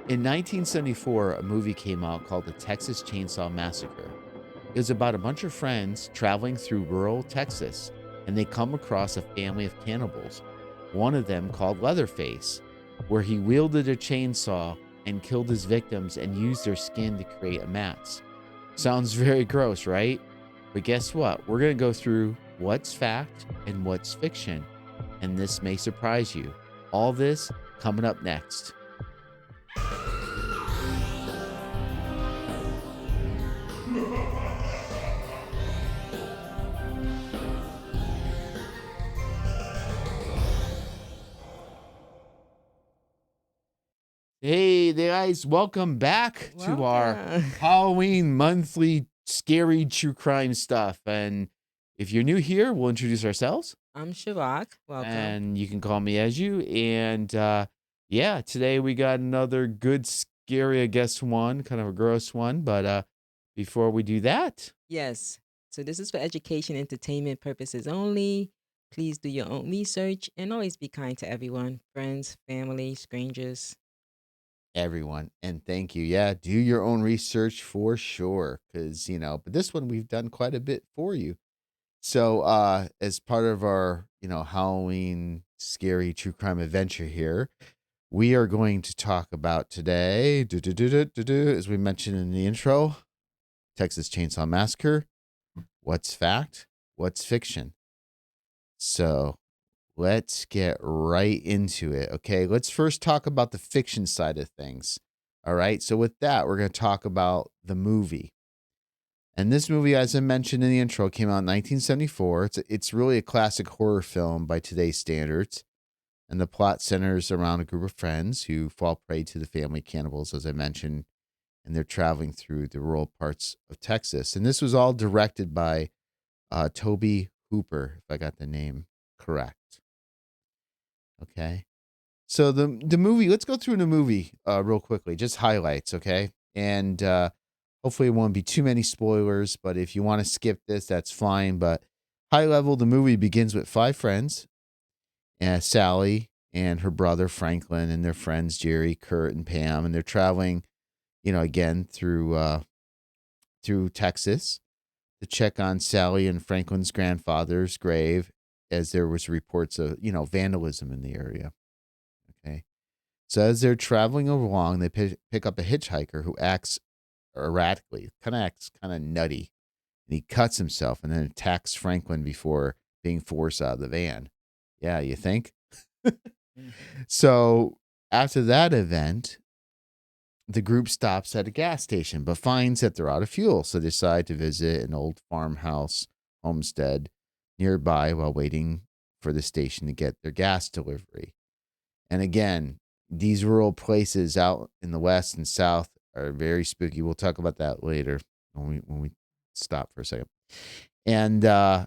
In 1974, a movie came out called The Texas Chainsaw Massacre. It was about a bunch of friends traveling through rural Texas, and they come across a family of cannibals, one of them called Leatherface, where he wielded a chainsaw and killed his victims and used their skin to create a mask. Sounds very gross, right? But guess what? We're going to go through what's fact and what's fiction, and this may surprise you. All this coming up next. Hey there, guys. Welcome back to our Welcome. Halloween monthly scary true crime stuff. And if you're new here, we'll introduce ourselves. I'm Shavak. Welcome. And you can call me as you. And yeah, today we got another good, scary, I guess, one, kind of a gross one. But before we do that, Yes. So this is for education, entertainment purposes only. Please do your own research and always be kind to everyone, friends, family, strangers. everyone, and thank you. Yeah, do your own research for sure. But this one we've done quite a bit for you. So, as part of our, Halloween scary true crime adventure here, we are going to talk about today, as we mentioned in the intro, Texas Chainsaw Massacre. What's fact? What's fiction? So, let's get right into it. Okay, let's first talk about the fiction side of things. All right, so with that, we're going to talk about the movie. And this movie, as I mentioned in the intro, came out in 1974. It's really a classic horror film by today's standards. And the plot centers around a group of friends who fall prey to the family cannibals, as I mentioned, and they're traveling through the rural parts of Texas. And this was all directed by Toby Hooper, if I got the name correct. Okay. So the movie, let's go through the movie real quickly, just highlights, okay? And hopefully it won't be too many spoilers, but if you want to skip this, that's fine. But high level, the movie begins with five friends, Sally and her brother Franklin and their friends Jerry, Kurt, and Pam, and they're traveling, again through Texas to check on Sally and Franklin's grandfather's grave, as there was reports of vandalism in the area. Okay. So as they're traveling along, they pick up a hitchhiker who acts erratically, acts kind of nutty, and he cuts himself and then attacks Franklin before being forced out of the van. Yeah, you think? Mm. So after that event, the group stops at a gas station but finds that they're out of fuel, so they decide to visit an old farmhouse homestead nearby while waiting for the station to get their gas delivery. And again, these rural places out in the west and south are very spooky. We'll talk about that later when we stop for a second. And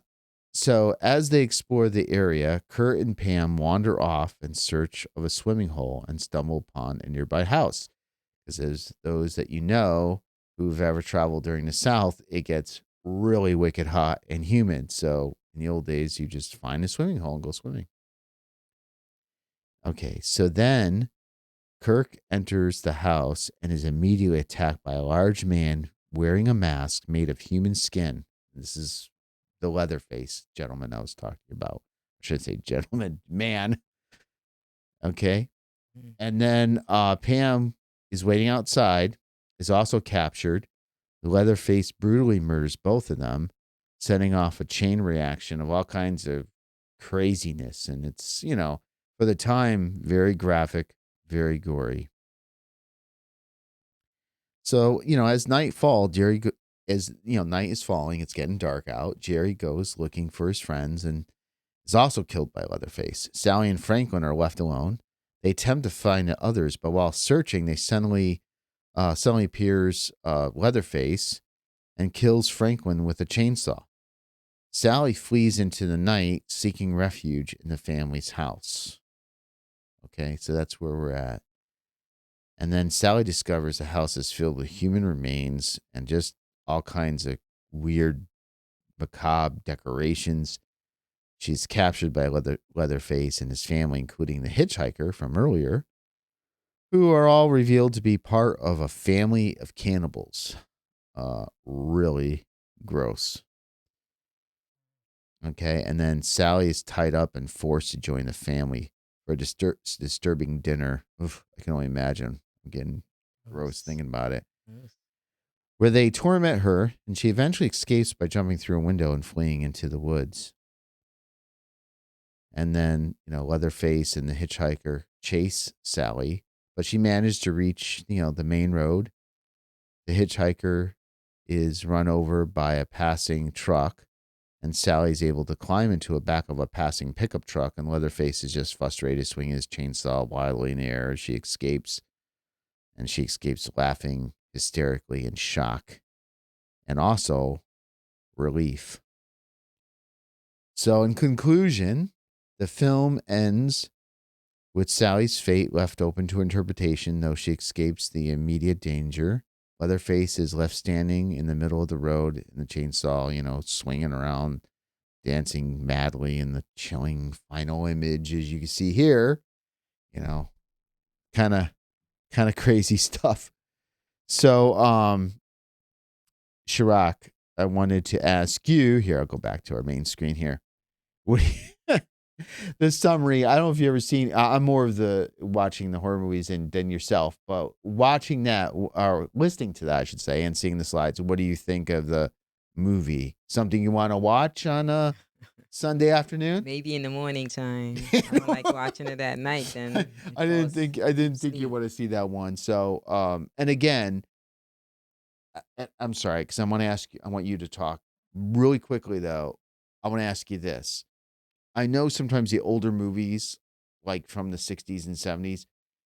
so as they explore the area, Kurt and Pam wander off in search of a swimming hole and stumble upon a nearby house. Because as those that who've ever traveled during the South, it gets really wicked hot and humid. So in the old days, you just find a swimming hole and go swimming. Okay, so then Kirk enters the house and is immediately attacked by a large man wearing a mask made of human skin. This is the Leatherface gentleman I was talking about. I should say gentleman, man. Okay. Mm. And then Pam is waiting outside, is also captured. The Leatherface brutally murders both of them, setting off a chain reaction of all kinds of craziness. And it's, for the time, very graphic, very gory. So, as nightfall, as night is falling, it's getting dark out. Jerry goes looking for his friends and is also killed by Leatherface. Sally and Franklin are left alone. They attempt to find the others, but while searching, they suddenly appears Leatherface and kills Franklin with a chainsaw. Sally flees into the night, seeking refuge in the family's house. Okay, so that's where we're at. And then Sally discovers the house is filled with human remains and just all kinds of weird, macabre decorations. She's captured by Leatherface and his family, including the hitchhiker from earlier, who are all revealed to be part of a family of cannibals. Really gross. Okay, and then Sally is tied up and forced to join the family for a disturbing dinner. Oof, I can only imagine. I'm getting gross Gross. thinking about it. Gross. Where they torment her, and she eventually escapes by jumping through a window and fleeing into the woods. And then, Leatherface and the hitchhiker chase Sally, but she managed to reach, the main road. The hitchhiker is run over by a passing truck, and Sally's able to climb into the back of a passing pickup truck, and Leatherface is just frustrated, swinging his chainsaw wildly in the air as she escapes, and she escapes laughing hysterically in shock and also relief. So, in conclusion, the film ends with Sally's fate left open to interpretation, though she escapes the immediate danger. Leatherface is left standing in the middle of the road in the chainsaw, swinging around, dancing madly in the chilling final image, as you can see here. You know, kind of crazy stuff. So, Chirac, I wanted to ask you here. I'll go back to our main screen here. What do the summary? I don't know if you ever seen. I'm more of the watching the horror movies than yourself, but watching that or listening to that, I should say, and seeing the slides. What do you think of the movie? Something you want to watch on a Sunday afternoon? Maybe in the morning time. I don't like watching it at night. Then it I didn't falls think I didn't think you asleep. want to see that one. So, and again, I'm sorry because I want to ask you. I want you to talk really quickly though. I want to ask you this. I know sometimes the older movies, like from the 60s and 70s,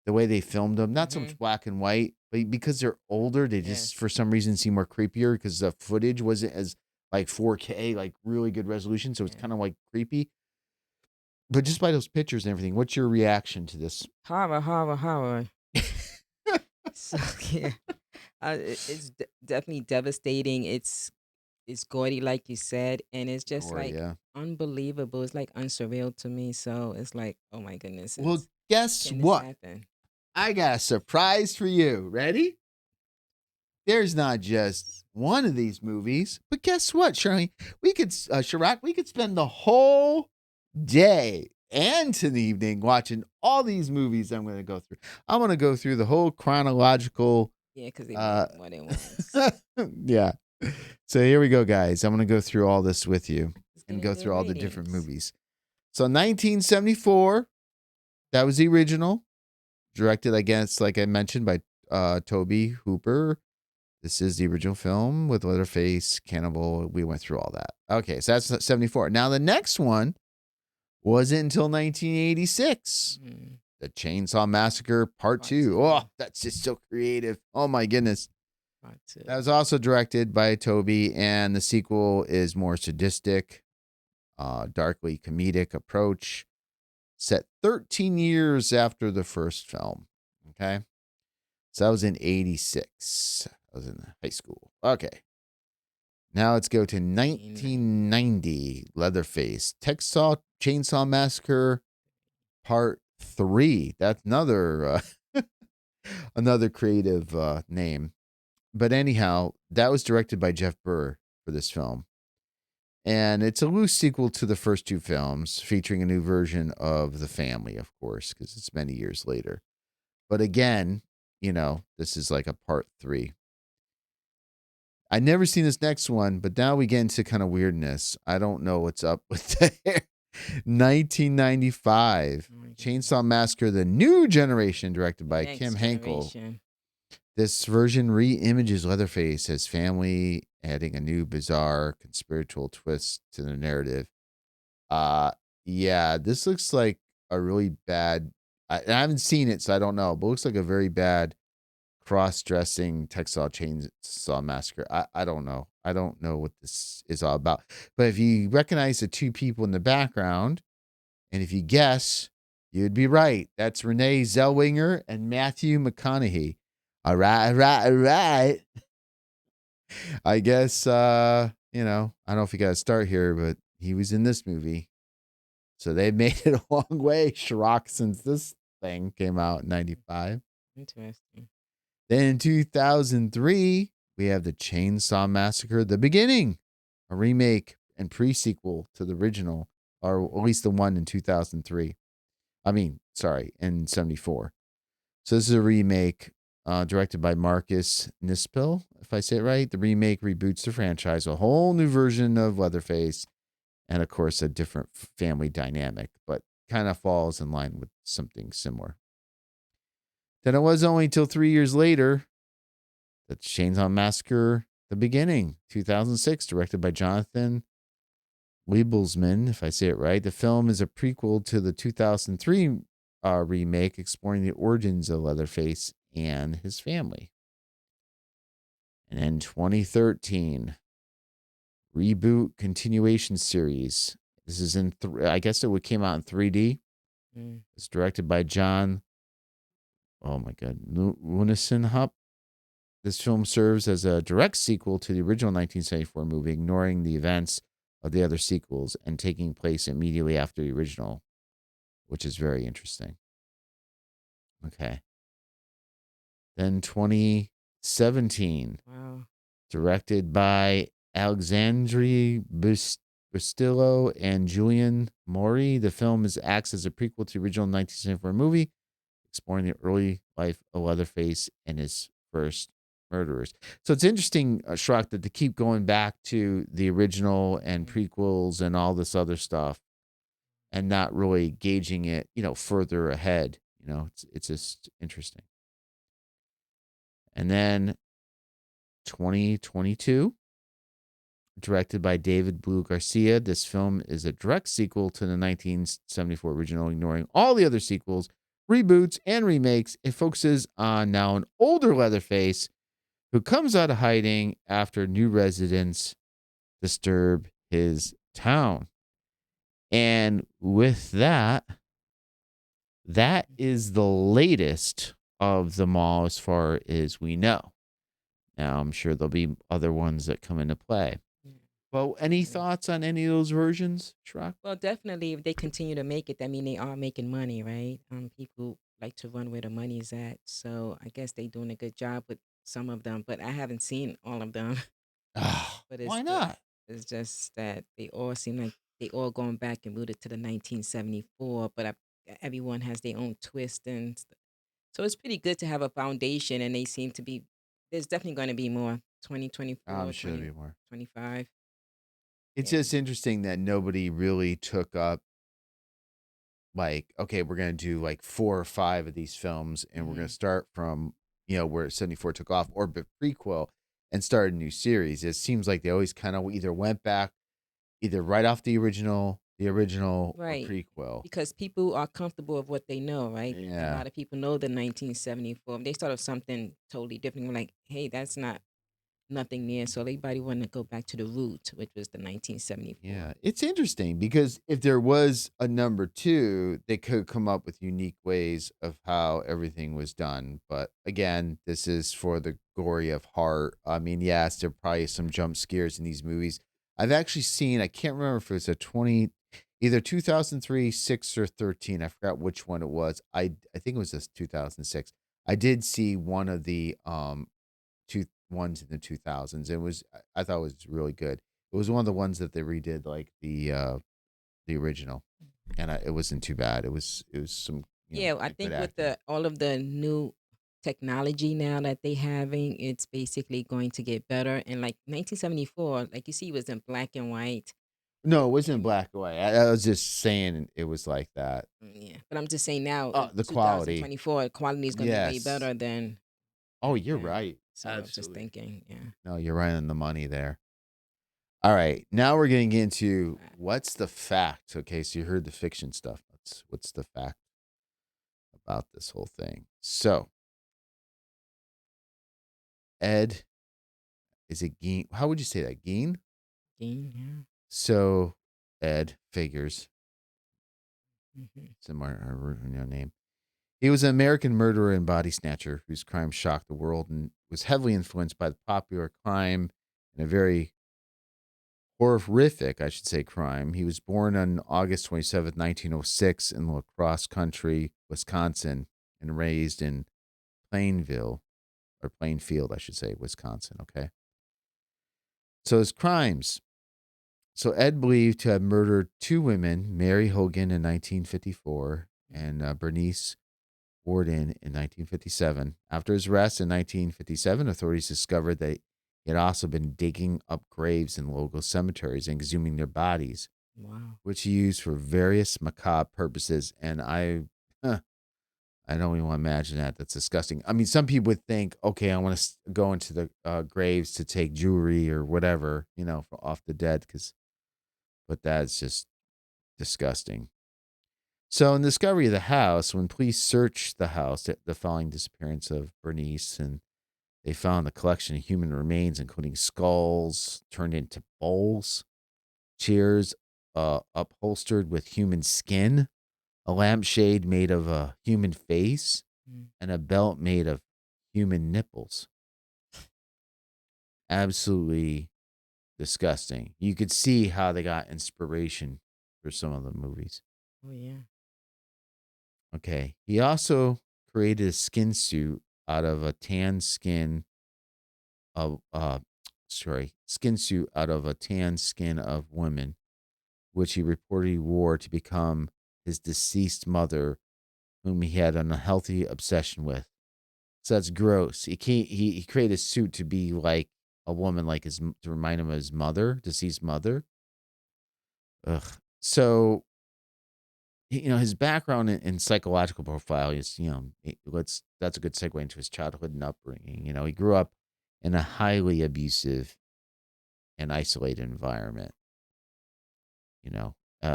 the way they filmed them, not so Mm-hmm. much black and white, but because they're older, they just Yes. for some reason seem more creepier because the footage wasn't as like 4K, like really good resolution, so it's Yeah. kind of like creepy. But just by those pictures and everything, what's your reaction to this? Horror, horror, horror. So yeah, it's definitely devastating. It's gaudy, like you said, and it's just Gore, like yeah. unbelievable. It's like unsurreal to me. So it's like, oh my goodness, Well, guess can this what? happen? I got a surprise for you. Ready? There's not just one of these movies, but guess what, Shirley? Chirac, we could spend the whole day and to the evening watching all these movies I'm going to go through. I'm going to go through the whole chronological. Yeah, because they Uh, made more than once. yeah. So here we go, guys. I'm going to go through all this with you It's and getting go good through all the different ratings. movies. So 1974, that was the original, directed, I guess, like I mentioned, by Toby Hooper. This is the original film with Leatherface, Cannibal. We went through all that. Okay, so that's 74. Now, the next one wasn't until 1986. Mm, The Chainsaw Massacre Part part 2. Oh, two. that's just so creative. Oh, my goodness. Part That two. was also directed by Toby, and the sequel is more sadistic, darkly comedic approach, set 13 years after the first film. Okay. So that was in 86. I was in high school. Okay. Now let's go to 1990. 1990. Leatherface. Texas Chainsaw Massacre Part 3. That's another another creative name. But anyhow, that was directed by Jeff Burr for this film. And it's a loose sequel to the first two films, featuring a new version of the family, of course, because it's many years later. But again, this is like a part 3. I never seen this next one, but now we get into kind of weirdness. I don't know what's up with the hair. 1995, Oh my Chainsaw goodness. Massacre: The New Generation, directed The by next Kim Henkel. generation. This version re-images Leatherface as family, adding a new bizarre conspiratorial twist to the narrative. Uh yeah, this looks like a really bad. I haven't seen it, so I don't know, but it looks like a very bad cross-dressing Texas Chainsaw Massacre. I don't know. I don't know what this is all about. But if you recognize the two people in the background, and if you guess, you'd be right. That's Renee Zellweger and Matthew McConaughey. All right, all right, all right. I guess I don't know if you got to start here, but he was in this movie. So they made it a long way, Shrock, since this thing came out in 95. Interesting. Then in 2003, we have the Chainsaw Massacre: The Beginning, a remake and pre-sequel to the original, or at least the one in 2003. I mean, sorry, in 74. So this is a remake directed by Marcus Nispel, if I say it right. The remake reboots the franchise, a whole new version of Leatherface, and of course a different family dynamic, but kind of falls in line with something similar. Then it was only until 3 years later that Chainsaw Massacre: The Beginning, 2006, directed by Jonathan Liebelsman, if I say it right. The film is a prequel to the 2003 remake exploring the origins of Leatherface and his family. And in 2013, reboot continuation series. This is in, I guess it came out in 3D. Mm. It's directed by John, oh my God, Wunesenhup. This film serves as a direct sequel to the original 1974 movie, ignoring the events of the other sequels and taking place immediately after the original, which is very interesting. Okay. Then 2017, Wow. directed by Alexandre Bustillo and Julian Maury. The film acts as a prequel to the original 1974 movie, exploring the early life of Leatherface and his first murderers. So it's interesting, Shrock, that they keep going back to the original and prequels and all this other stuff and not really gauging it, further ahead. It's just interesting. And then 2022, directed by David Blue Garcia. This film is a direct sequel to the 1974 original, ignoring all the other sequels, reboots, and remakes. It focuses on now an older Leatherface who comes out of hiding after new residents disturb his town. And with that, that is the latest of them all as far as we know. Now, I'm sure there'll be other ones that come into play. Well, any thoughts on any of those versions, Shrock? Well, definitely, if they continue to make it, that mean they are making money, right? People like to run where the money is at, so I guess they doing a good job with some of them. But I haven't seen all of them. But Why not? it's just that they all seem like they all going back and rooted to the 1974. But everyone has their own twist, and so it's pretty good to have a foundation. And they seem to be. There's definitely going to be more I'm 2024, sure there'll be more. 2025. It's Yeah. just interesting that nobody really took up, like, okay, we're going to do like 4 or 5 of these films and we're going to start from, where 74 took off, or prequel, and start a new series. It seems like they always kind of either went back, either right off the original or Right. prequel. Because people are comfortable with what they know, right? A Yeah. lot of people know the 1974. They start with something totally different. We're like, hey, that's not nothing near. So everybody want to go back to the root, which was the 1974. Yeah, it's interesting because if there was a number 2, they could come up with unique ways of how everything was done. But again, this is for the glory of heart. I mean, yes, there are probably some jump scares in these movies. I've actually seen, I can't remember if it was either 2003, 6, or 13. I forgot which one it was. I think it was this 2006. I did see one of the two ones in the 2000s. I thought it was really good. It was one of the ones that they redid, like the original, and it wasn't too bad. It was some Yeah, I like good think with acting. the all of the new technology now that they having, it's basically going to get better. And like 1974, like you see, it was in black and white. No, it wasn't And black and white. I was just saying it was like that. yeah, but I'm just saying now in The quality, 2024, quality is going to be way yes. better than Oh, back you're then. right. So I was just Absolutely. thinking, yeah. No, you're right on the money there. All right, now we're getting into what's the fact. Okay, so you heard the fiction stuff. What's the fact about this whole thing? So, Ed, is it Gein? How would you say that? Gein? Yeah. So, Ed figures, Hmm. similar name. He was an American murderer and body snatcher whose crime shocked the world and was heavily influenced by the popular crime and a very horrific, I should say, crime. He was born on August 27th, 1906, in La Crosse Country, Wisconsin, and raised in Plainville, or Plainfield, I should say, Wisconsin. Okay. So his crimes. So Ed believed to have murdered two women, Mary Hogan in 1954 and Bernice Warden in 1957. After his arrest in 1957, authorities discovered that he had also been digging up graves in local cemeteries and exhuming their bodies, Wow. which he used for various macabre purposes. And I don't even want to imagine that. That's disgusting. I mean, some people would think, okay, I want to go into the graves to take jewelry or whatever, off the dead, but that's just disgusting. So, in the discovery of the house, when police searched the house, the following disappearance of Bernice, and they found a collection of human remains, including skulls turned into bowls, chairs upholstered with human skin, a lampshade made of a human face, Mm. and a belt made of human nipples. Absolutely disgusting. You could see how they got inspiration for some of the movies. Oh yeah. Okay. He also created a skin suit out of a tan skin of skin suit out of a tan skin of women, which he reportedly wore to become his deceased mother, whom he had an unhealthy obsession with. So that's gross. He created a suit to be like a woman, like to remind him of his mother, deceased mother. Ugh. So his background in psychological profile is, that's a good segue into his childhood and upbringing. He grew up in a highly abusive and isolated environment.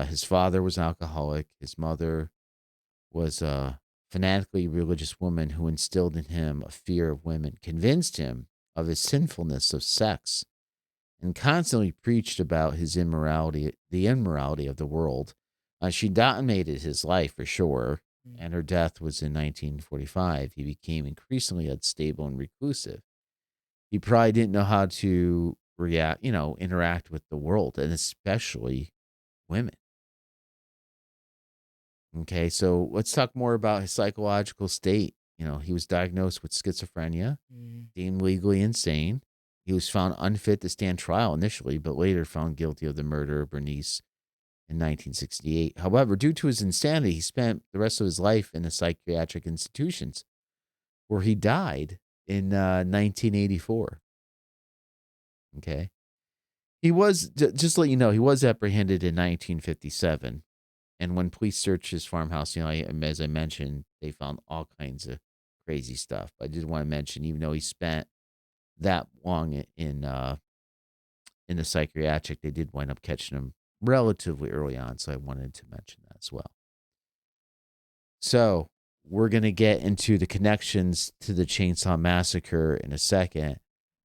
His father was an alcoholic. His mother was a fanatically religious woman who instilled in him a fear of women, convinced him of his sinfulness of sex, and constantly preached about his immorality, the immorality of the world. She dominated his life for sure, Mm. and her death was in 1945. He became increasingly unstable and reclusive. He probably didn't know how to interact with the world, and especially women. Okay, so let's talk more about his psychological state. He was diagnosed with schizophrenia, Mm. deemed legally insane. He was found unfit to stand trial initially, but later found guilty of the murder of Bernice in 1968. However, due to his insanity, he spent the rest of his life in a psychiatric institutions where he died in 1984. Okay. He was, just to let you know, he was apprehended in 1957. And when police searched his farmhouse, as I mentioned, they found all kinds of crazy stuff. I did want to mention, even though he spent that long in the psychiatric, they did wind up catching him relatively early on. So I wanted to mention that as well. So we're going to get into the connections to the Chainsaw Massacre in a second.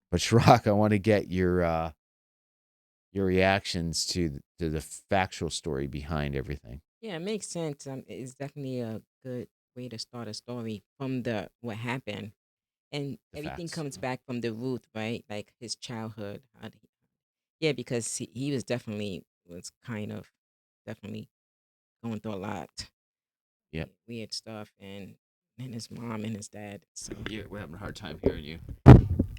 But Shrock, I want to get your reactions to the factual story behind everything. Yeah, it makes sense. It's definitely a good way to start a story from the what happened, and The everything facts. comes back from the root, right? Like his childhood. Yeah, because he was kind of definitely going through a lot, Yep. weird stuff, and his mom and his dad. So. We're having a hard time hearing you.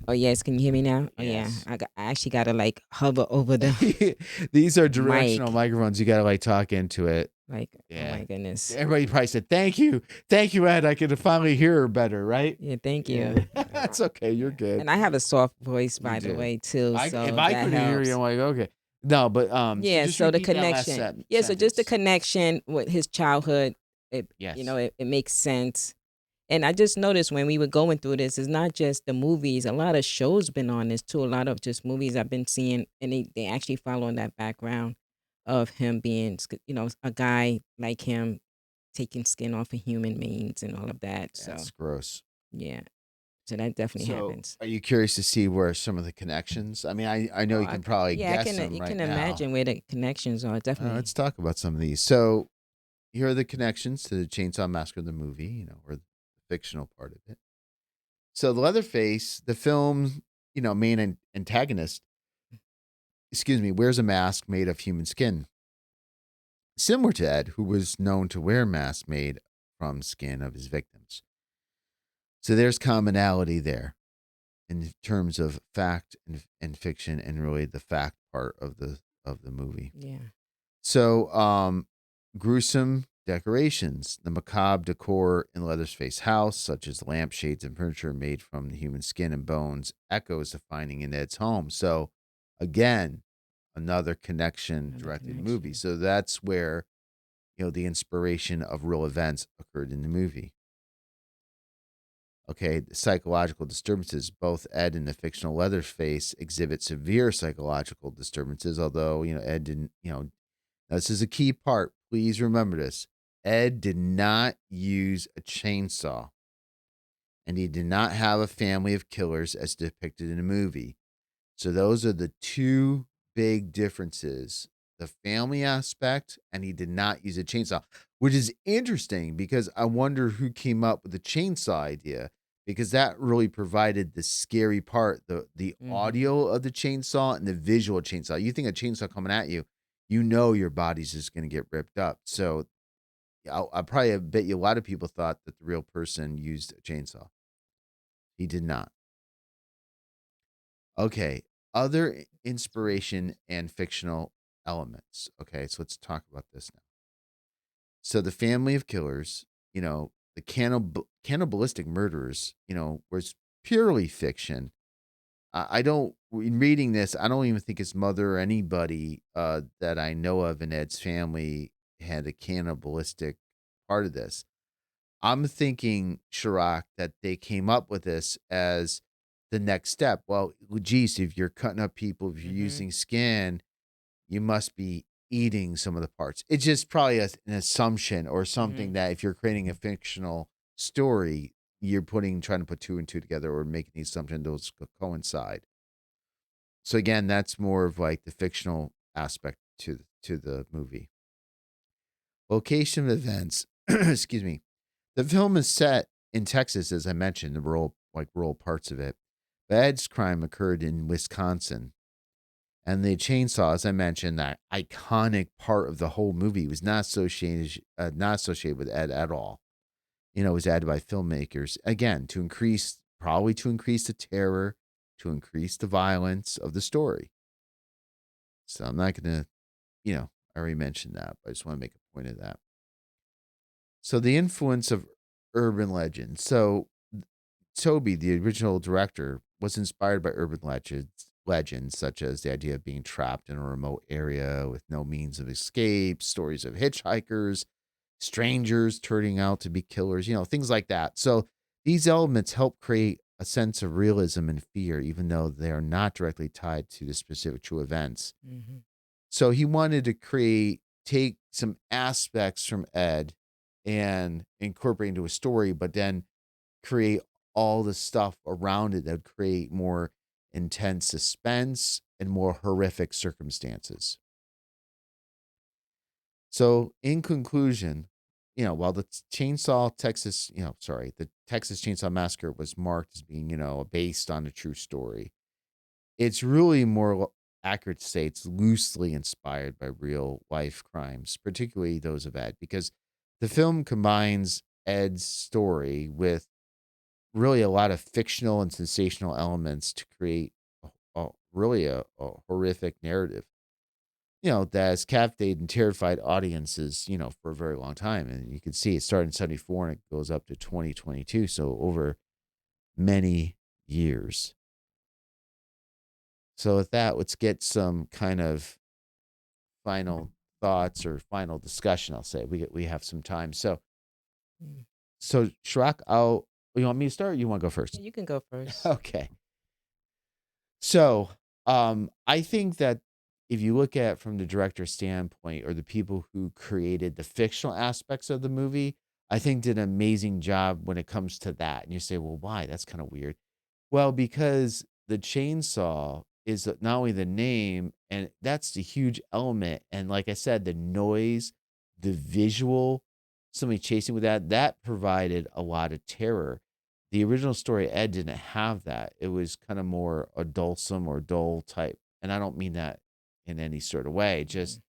Oh yes, can you hear me now? Oh yeah, Yes. I actually gotta like hover over the These are directional mic. microphones. You got to like talk into it. Like, oh Yeah. my goodness. Everybody probably said, thank you. Thank you, Ed. I can finally hear her better, right? Yeah, thank Yeah. you. That's okay. You're Yeah. good. And I have a soft voice, You by the do. way, too, If so I that couldn't hear you, helps. I'm like, okay. No, but so Yeah, just so the repeat that last connection. Yeah, so just the sentence. connection with his childhood, Yes. it makes sense. And I just noticed when we were going through this, it's not just the movies. A lot of shows been on this too. A lot of just movies I've been seeing, and they actually follow in that background of him being, a guy like him taking skin off of human beings and all of that. So That's gross. yeah, so that definitely So, happens. are you curious to see where some of the connections? I mean, I know Oh, you can probably yeah, I guess can. them You right can now. imagine where the connections are. Definitely. Let's talk about some of these. So, here are the connections to the Chainsaw Massacre, the movie, or the fictional part of it. So, the Leatherface, the film, main antagonist, wears a mask made of human skin, similar to Ed, who was known to wear masks made from skin of his victims. So there's commonality there in terms of fact and fiction, and really the fact part of the movie. Yeah. So, gruesome decorations, the macabre decor in Leatherface's house, such as lampshades and furniture made from the human skin and bones, echoes the finding in Ed's home. So, again, another connection Another directly to the movie. connection. So that's where the inspiration of real events occurred in the movie. Okay, the psychological disturbances. Both Ed and the fictional Leatherface exhibit severe psychological disturbances, although, Ed didn't, this is a key part. Please remember this. Ed did not use a chainsaw, and he did not have a family of killers as depicted in the movie. So those are the two big differences, the family aspect, and he did not use a chainsaw, which is interesting because I wonder who came up with the chainsaw idea, because that really provided the scary part, the Mhm. audio of the chainsaw and the visual chainsaw. You think a chainsaw coming at you, your body's just going to get ripped up. So I'll probably bet you a lot of people thought that the real person used a chainsaw. He did not. Okay. Other inspiration and fictional elements. Okay, so let's talk about this now. So the family of killers, the cannibalistic murderers, was purely fiction. I don't in reading this, I don't even think his mother or anybody that I know of in Ed's family had a cannibalistic part of this. I'm thinking, Chirac, that they came up with this as the next step. Well, geez, if you're cutting up people, if you're Mhm. using skin, you must be eating some of the parts. It's just probably an assumption or something Mhm. that if you're creating a fictional story, you're trying to put two and two together or making the assumption those coincide. So again, that's more of like the fictional aspect to the movie. Location of events. Excuse me. The film is set in Texas, as I mentioned, the rural parts of it. Ed's crime occurred in Wisconsin, and the chainsaw, as I mentioned, that iconic part of the whole movie, was not associated with Ed at all. It was added by filmmakers again probably to increase the terror, to increase the violence of the story. So I'm not gonna, I already mentioned that, but I just want to make a point of that. So the influence of urban legend. So Toby, the original director, was inspired by urban legends such as the idea of being trapped in a remote area with no means of escape, stories of hitchhikers, strangers turning out to be killers, things like that. So these elements help create a sense of realism and fear, even though they are not directly tied to the specific true events. Mhm. So he wanted to take some aspects from Ed and incorporate into a story, but then create all the stuff around it that would create more intense suspense and more horrific circumstances. So, in conclusion, while the Texas Chainsaw Massacre was marked as being, based on a true story, it's really more accurate to say it's loosely inspired by real life crimes, particularly those of Ed, because the film combines Ed's story with really a lot of fictional and sensational elements to create really a horrific narrative, that has captivated and terrified audiences, for a very long time. And you can see it started in 74 and it goes up to 2022. So over many years. So with that, let's get some kind of final thoughts or final discussion. I'll say we have some time. So Mm. Shrak, you want me to start? Or you want to go Yeah, first? you can go first. Okay. So, I think that if you look at it from the director's standpoint or the people who created the fictional aspects of the movie, I think did an amazing job when it comes to that. And you say, well, why? That's kind of weird. Well, because the chainsaw is not only the name, and that's the huge element. And like I said, the noise, the visual, somebody chasing with that provided a lot of terror. The original story, Ed didn't have that. It was kind of more adultsome or dull type. And I don't mean that in any sort of way. Just, Mhm.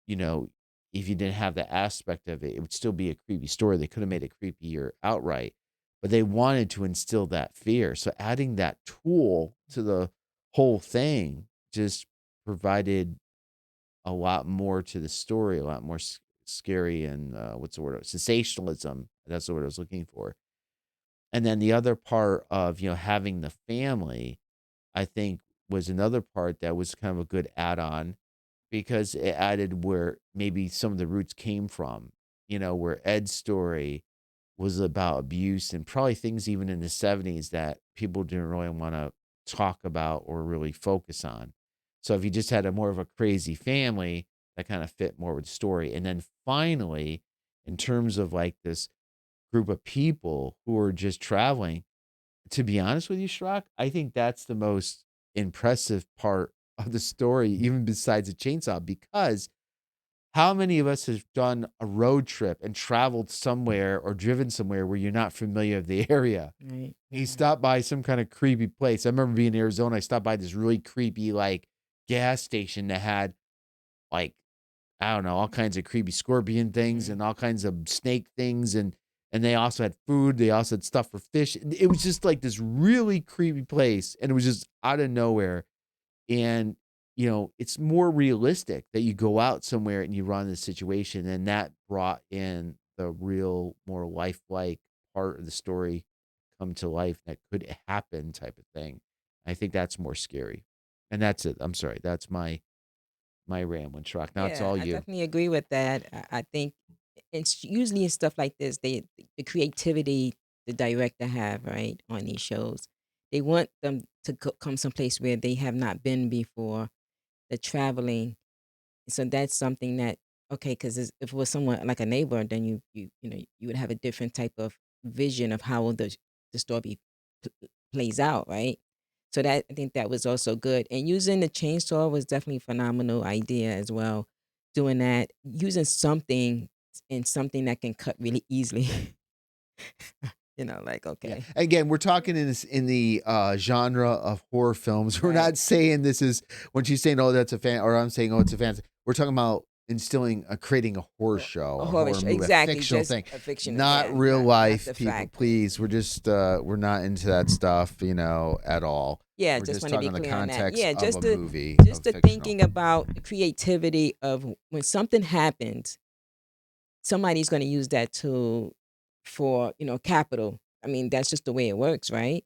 you know, if you didn't have that aspect of it, it would still be a creepy story. They could have made it creepier outright. but they wanted to instill that fear. So adding that tool to the whole thing just provided a lot more to the story, a lot more scary and what's the word? Sensationalism. That's the word I was looking for. And then the other part of, having the family, I think was another part that was kind of a good add-on because it added where maybe some of the roots came from, where Ed's story was about abuse and probably things even in the 70s that people didn't really want to talk about or really focus on. So if you just had a more of a crazy family, that kind of fit more with the story. And then finally, in terms of like this group of people who are just traveling, to be honest with you, Shrock, I think that's the most impressive part of the story, even besides the chainsaw, because how many of us have done a road trip and traveled somewhere or driven somewhere where you're not familiar with the area? Right. You Yeah. stop by some kind of creepy place. I remember being in Arizona. I stopped by this really creepy, like, gas station that had, like, I don't know, all kinds of creepy scorpion things Mm. and all kinds of snake things, and they also had food. They also had stuff for fish. It was just like this really creepy place, and it was just out of nowhere. And, it's more realistic that you go out somewhere and you run this situation, and that brought in the real, more lifelike part of the story come to life that could happen type of thing. I think that's more scary. And that's it. I'm sorry. That's my rambling truck. Now it's Yeah, all I you. definitely agree with that. I think it's usually in stuff like this, the creativity the director have, right, on these shows. They want them to come someplace where they have not been before. The traveling, so that's something that okay, because if it was someone like a neighbor, then you would have a different type of vision of how the story plays out, right? So that I think that was also good, and using the chainsaw was definitely a phenomenal idea as well. Doing that, using something and something that can cut really easily, like Yeah. okay, Again, we're talking in the genre of horror films. We're right, not saying this is when she's saying, "Oh, that's a fan," or I'm saying, "Oh, it's a fan." We're talking about instilling, creating a horror show, a a horror horror show, movie, a exactly, fictional just thing, a fiction, not yeah, real not life the people. fact. Please, we're just we're not into that stuff, at all. Yeah, We're just just want to talking be in the clear on that. context Yeah, of just a the movie just of the fictional. thinking about the creativity of when something happens, somebody's going to use that tool for, capital. I mean, that's just the way it works, right?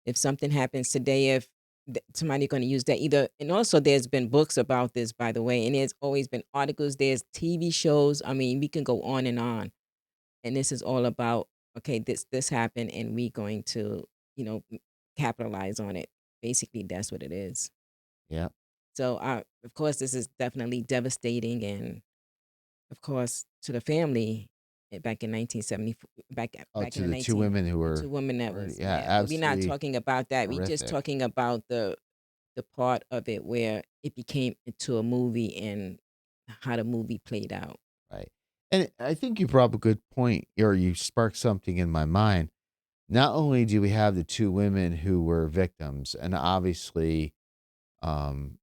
If something happens today, if somebody's going to use that either, and also there's been books about this, by the way, and there's always been articles, there's TV shows. I mean, we can go on and on. And this is all about, okay, this happened and we going to, capitalize on it. Basically, that's what it is. Yeah. So, of course, this is definitely devastating, and of course, to the family back in 1974, Oh, back in to the the two 19, women who the were two women that murdered. was Yeah, yeah. But we're not absolutely talking about that. We just horrific. talking about the part of it where it became into a movie and how the movie played out. Right. And I think you brought up a good point, or you sparked something in my mind. Not only do we have the two women who were victims, and obviously um,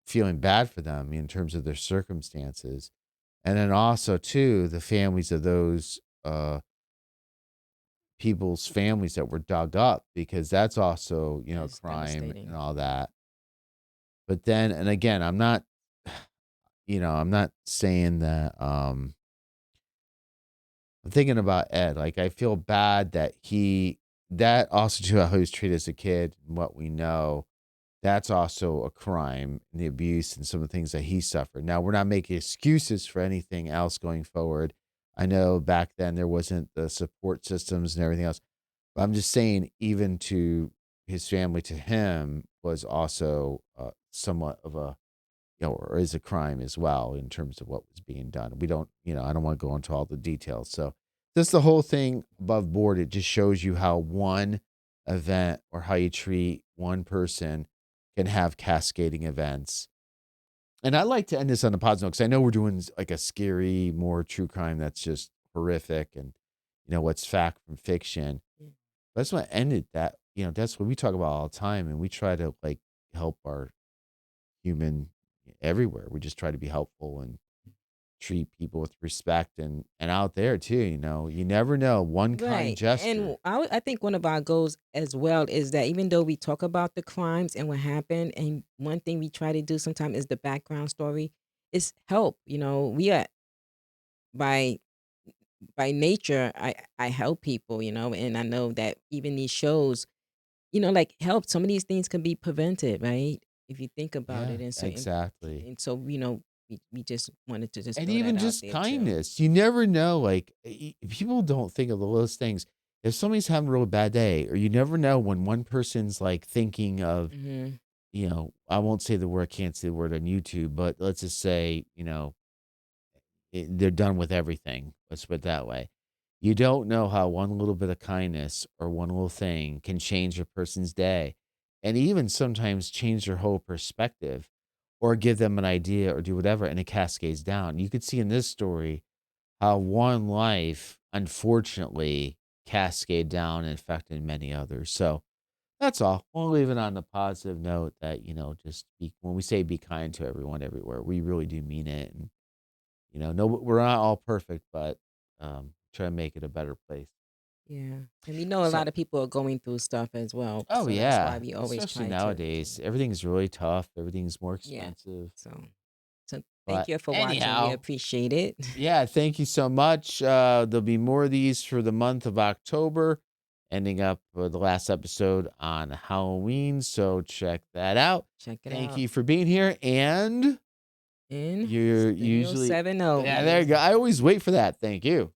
feeling bad for them in terms of their circumstances, and then also too the families of those people's families that were dug up because that's also That's crime and devastating. all that. But then, and again, I'm not, I'm not saying that. I'm thinking about Ed. Like, I feel bad that that also too, how he was treated as a kid and what we know, that's also a crime and the abuse and some of the things that he suffered. Now, we're not making excuses for anything else going forward. I know back then there wasn't the support systems and everything else. But I'm just saying, even to his family, to him, was also somewhat of a or is a crime as well in terms of what was being done. We don't, I don't want to go into all the details. So just the whole thing above board, it just shows you how one event or how you treat one person can have cascading events. And I like to end this on a positive note because I know we're doing like a scary, more true crime that's just horrific and what's fact from fiction. Yeah. But I just want to end it that, that's what we talk about all the time. And we try to like help our human everywhere. We just try to be helpful and treat people with respect and out there too, you never know, one kind Right. And gesture. I think one of our goals as well is that even though we talk about the crimes and what happened, and one thing we try to do sometimes is the background story is help. We are by nature, I help people, and I know that even these shows, like help some of these things can be prevented, right? If you think about Yeah, it in certain exactly. and so, we just wanted to just And throw that even out just there too. kindness. You never know, like, people don't think of the littlest things. If somebody's having a really bad day, or you never know when one person's, like, thinking of, Mhm. I won't say the word, I can't say the word on YouTube, but let's just say, they're done with everything. Let's put it that way. You don't know how one little bit of kindness or one little thing can change a person's day, and even sometimes change their whole perspective, or give them an idea, or do whatever, and it cascades down. You could see in this story how one life, unfortunately, cascade down and affected many others. So that's all. We'll leave it on the positive note that, just when we say be kind to everyone everywhere, we really do mean it. And, no, we're not all perfect, but try to make it a better place. Yeah. And we know a So, lot of people are going through stuff as well, oh so that's why yeah, we always especially try to nowadays, everything's really tough. Everything's more yeah. expensive. So thank But you for watching. We anyhow, appreciate it. yeah, thank you so much. There'll be more of these for the month of October, ending up with the last episode on Halloween. So check that out. Check it Thank out. you for being here. And In you're Studio usually, 70, yeah, there you go. we I always wait for that. Thank you.